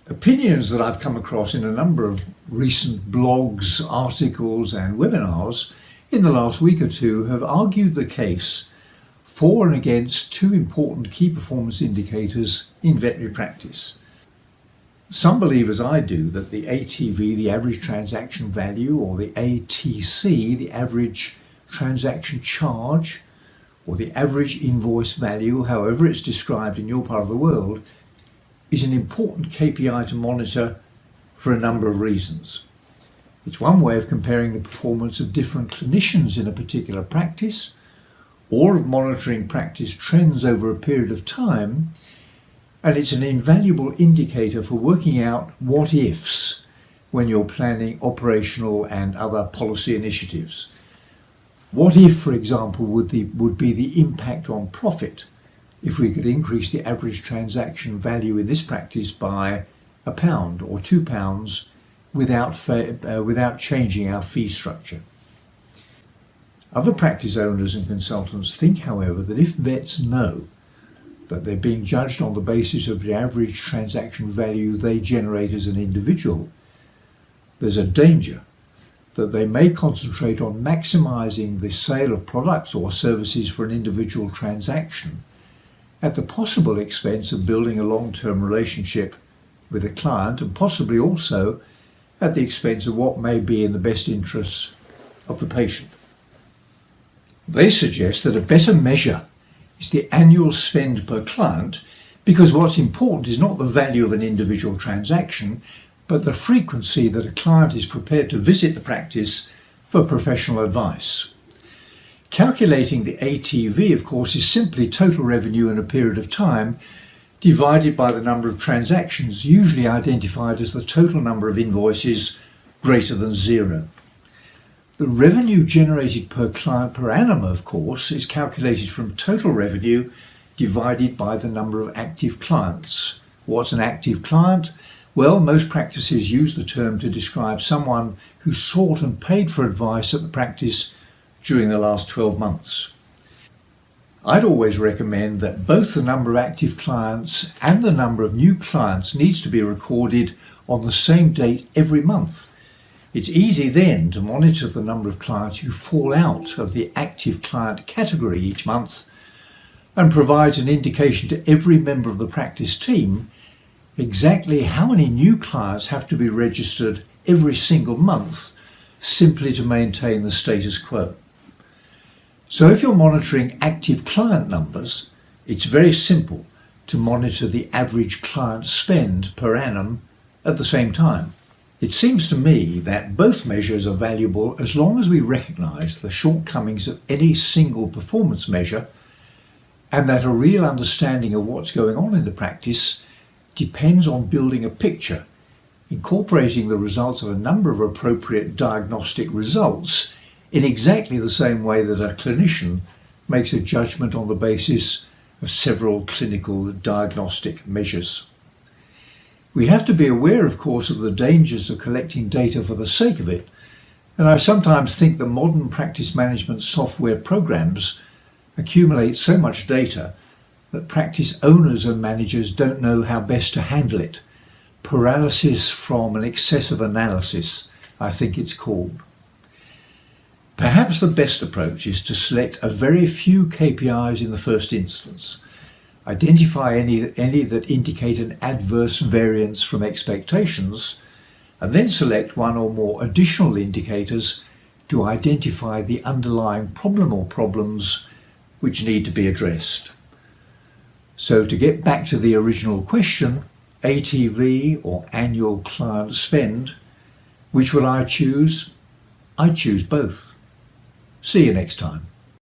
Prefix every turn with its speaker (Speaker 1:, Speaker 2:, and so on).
Speaker 1: Opinions that I've come across in a number of recent blogs, articles and webinars in the last week or two have argued the case for and against two important key performance indicators in veterinary practice. Some believe, as I do, that the ATV, the average transaction value, or the ATC, the average transaction charge, or the average invoice value, however it's described in your part of the world, is an important KPI to monitor for a number of reasons. It's one way of comparing the performance of different clinicians in a particular practice, or of monitoring practice trends over a period of time, and it's an invaluable indicator for working out what ifs when you're planning operational and other policy initiatives. What if, for example, would be the impact on profit if we could increase the average transaction value in this practice by £1 or £2 without changing our fee structure? Other practice owners and consultants think, however, that if vets know that they're being judged on the basis of the average transaction value they generate as an individual, there's a danger that they may concentrate on maximising the sale of products or services for an individual transaction at the possible expense of building a long-term relationship with a client, and possibly also at the expense of what may be in the best interests of the patient. They suggest that a better measure is the annual spend per client, because what's important is not the value of an individual transaction, but the frequency that a client is prepared to visit the practice for professional advice. Calculating the ATV, of course, is simply total revenue in a period of time divided by the number of transactions, usually identified as the total number of invoices greater than 0. The revenue generated per client per annum, of course, is calculated from total revenue divided by the number of active clients. What's an active client? Well, most practices use the term to describe someone who sought and paid for advice at the practice during the last 12 months. I'd always recommend that both the number of active clients and the number of new clients needs to be recorded on the same date every month. It's easy then to monitor the number of clients who fall out of the active client category each month, and provides an indication to every member of the practice team exactly how many new clients have to be registered every single month simply to maintain the status quo. So if you're monitoring active client numbers, it's very simple to monitor the average client spend per annum at the same time. It seems to me that both measures are valuable as long as we recognise the shortcomings of any single performance measure, and that a real understanding of what's going on in the practice depends on building a picture, incorporating the results of a number of appropriate diagnostic results in exactly the same way that a clinician makes a judgment on the basis of several clinical diagnostic measures. We have to be aware, of course, of the dangers of collecting data for the sake of it, and I sometimes think that modern practice management software programs accumulate so much data that practice owners and managers don't know how best to handle it. Paralysis from an excessive analysis, I think it's called. Perhaps the best approach is to select a very few KPIs in the first instance, identify any that indicate an adverse variance from expectations, and then select one or more additional indicators to identify the underlying problem or problems which need to be addressed. So to get back to the original question, ATV or annual client spend, which would I choose? I'd choose both. See you next time.